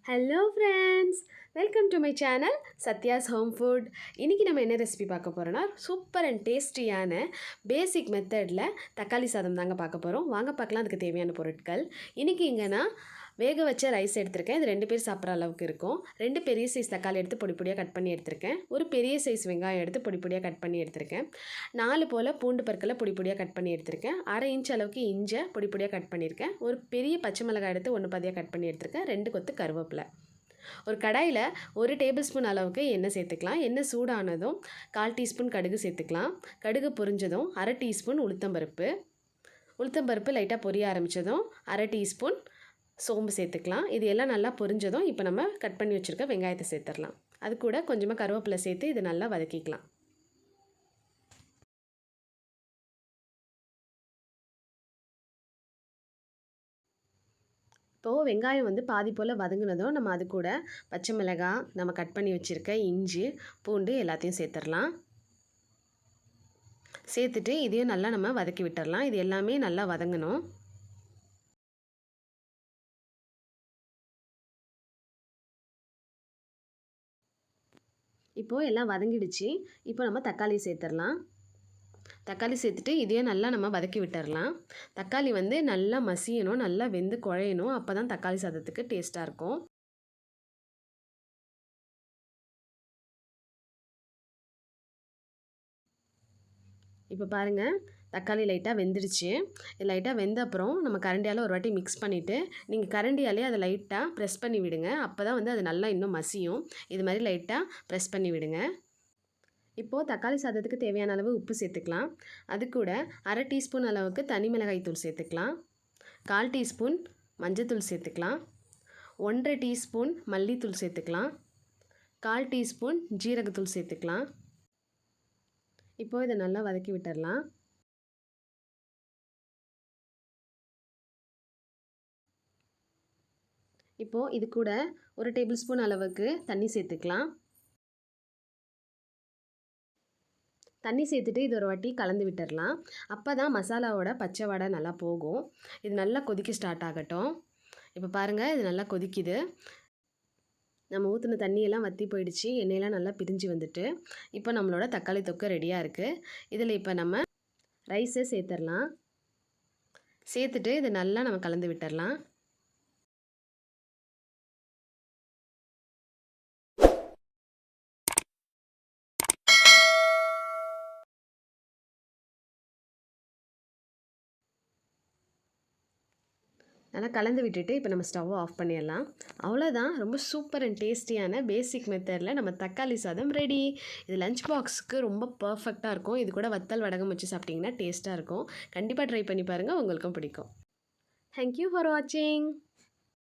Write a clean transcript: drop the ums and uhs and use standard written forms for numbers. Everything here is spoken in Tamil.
Hello friends, welcome to my channel Satya's Home Food. இன்னைக்கு நம்ம என்ன ரெசிபி பார்க்க போறோம்னா சூப்பர் அண்ட் டேஸ்டியான பேசிக் மெத்தட்ல தக்காளி சாதம் தாங்க பார்க்க போறோம். வாங்க பார்க்கலாம் அதுக்கு தேவையான பொருட்கள். இன்னைக்கு இங்க நான் வேக வச்ச ரைஸ் எடுத்துர்க்கேன். இது 2 பேர் சாப்பிட்ற அளவுக்கு இருக்கும். 2 பெரிய சைஸ் தக்காளி எடுத்து பொடி பொடியா கட் பண்ணி எடுத்துர்க்கேன். ஒரு பெரிய சைஸ் வெங்காயம் எடுத்து பொடி பொடியா கட் பண்ணி எடுத்துர்க்கேன். 4 போல பூண்டு பற்களை பொடி பொடியா கட் பண்ணி எடுத்துர்க்கேன். 1/2 இன்ச் அளவுக்கு இஞ்சி பொடி பொடியா கட் பண்ணியிருக்கேன். ஒரு பெரிய பச்சை மிளகாய் எடுத்து 1 பாதியா கட் பண்ணி எடுத்துர்க்கேன். 2 கொத்து கருவேப்பிலை. ஒரு கடாயில் 1 டேபிள் ஸ்பூன் அளவுக்கு எண்ணெய் சேர்த்துக்கலாம். எண்ணெய் சூடானதும் 1/4 டீஸ்பூன் கடுகு சேர்த்துக்கலாம். கடுகு பொரிஞ்சதும் 1/2 டீஸ்பூன் உளுத்தம்பருப்பு லைட்டாக பொரிய ஆரம்பித்ததும் 1/2 டீஸ்பூன் சோம்பு சேர்த்துக்கலாம். இது எல்லாம் நல்லா பொரிஞ்சதும் இப்போ நம்ம கட் பண்ணி வச்சுருக்க வெங்காயத்தை சேர்த்துடலாம். அது கூட கொஞ்சமாக கருவேப்பிலை சேர்த்து இது நல்லா வதக்கிக்கலாம். இப்போது வெங்காயம் பாதி போல் வதங்கினதும் நம்ம அது கூட பச்சை மிளகாய், நம்ம கட் பண்ணி வச்சுருக்க இஞ்சி, பூண்டு எல்லாத்தையும் சேர்த்துடலாம். சேர்த்துட்டு இதையும் நல்லா நம்ம வதக்கி விட்டுடலாம். இது எல்லாமே நல்லா வதங்கணும். இப்போது எல்லாம் வதங்கிடுச்சு. இப்போ நம்ம தக்காளி சேர்த்துடலாம். தக்காளி சேர்த்துட்டு இதையும் நல்லா நம்ம வதக்கி விட்டுடலாம். தக்காளி நல்லா மசியணும், நல்லா வெந்து குழையணும். அப்போ தான் தக்காளி சாதத்துக்கு டேஸ்ட்டாக இருக்கும். இப்போ பாருங்கள், தக்காளி லைட்டாக வெந்துடுச்சு. லைட்டாக வெந்த அப்புறம் நம்ம கரண்டியால் ஒரு வாட்டி மிக்ஸ் பண்ணிவிட்டு நீங்கள் கரண்டியாலே அதை லைட்டாக ப்ரெஸ் பண்ணி விடுங்க. அப்போ தான் அது நல்லா இன்னும் மசியும். இது மாதிரி லைட்டாக ப்ரெஸ் பண்ணி விடுங்க. இப்போது தக்காளி சாதத்துக்கு தேவையான அளவு உப்பு சேர்த்துக்கலாம். அது கூட 1/2 டீஸ்பூன் அளவுக்கு தனி மிளகாய் தூள் சேர்த்துக்கலாம். 1/4 டீஸ்பூன் மஞ்சத்தூள் சேர்த்துக்கலாம். 1/2 டீஸ்பூன் மல்லித்தூள் சேர்த்துக்கலாம். 1/4 டீஸ்பூன் ஜீரகத்தூள் சேர்த்துக்கலாம். இப்போது இதை நல்லா வதக்கி விட்டுடலாம். இப்போது இது கூட 1 டேபிள் ஸ்பூன் அளவுக்கு தண்ணி சேர்த்துக்கலாம். தண்ணி சேர்த்துட்டு இது ஒரு வாட்டி கலந்து விட்டுடலாம். அப்போ தான் மசாலாவோட பச்சை வாடை நல்லா போகும். இது நல்லா கொதிக்க ஸ்டார்ட் ஆகட்டும். இப்போ பாருங்கள், இது நல்லா கொதிக்குது. நம்ம ஊற்றின தண்ணியெல்லாம் வற்றி போயிடுச்சு. எண்ணெயெல்லாம் நல்லா பிரிஞ்சு வந்துட்டு இப்போ நம்மளோட தக்காளி தொக்கு ரெடியாக இருக்குது. இதில் இப்போ நம்ம ரைஸை சேர்த்துடலாம். சேர்த்துட்டு இதை நல்லா நம்ம கலந்து விட்டுடலாம். நல்லா கலந்து விட்டுட்டு இப்போ நம்ம ஸ்டவ்வை ஆஃப் பண்ணிடலாம். அவ்வளோதான், ரொம்ப சூப்பர் அண்ட் டேஸ்டியான பேசிக் மெத்தடில் நம்ம தக்காளி சாதம் ரெடி. இது லஞ்ச் பாக்ஸுக்கு ரொம்ப பர்ஃபெக்டாக இருக்கும். இது கூட வத்தல் வடகம் வச்சு சாப்பிட்டிங்கன்னா டேஸ்ட்டாக இருக்கும். கண்டிப்பாக ட்ரை பண்ணி பாருங்கள், உங்களுக்கும் பிடிக்கும். தேங்க்யூ ஃபார் வாட்சிங்.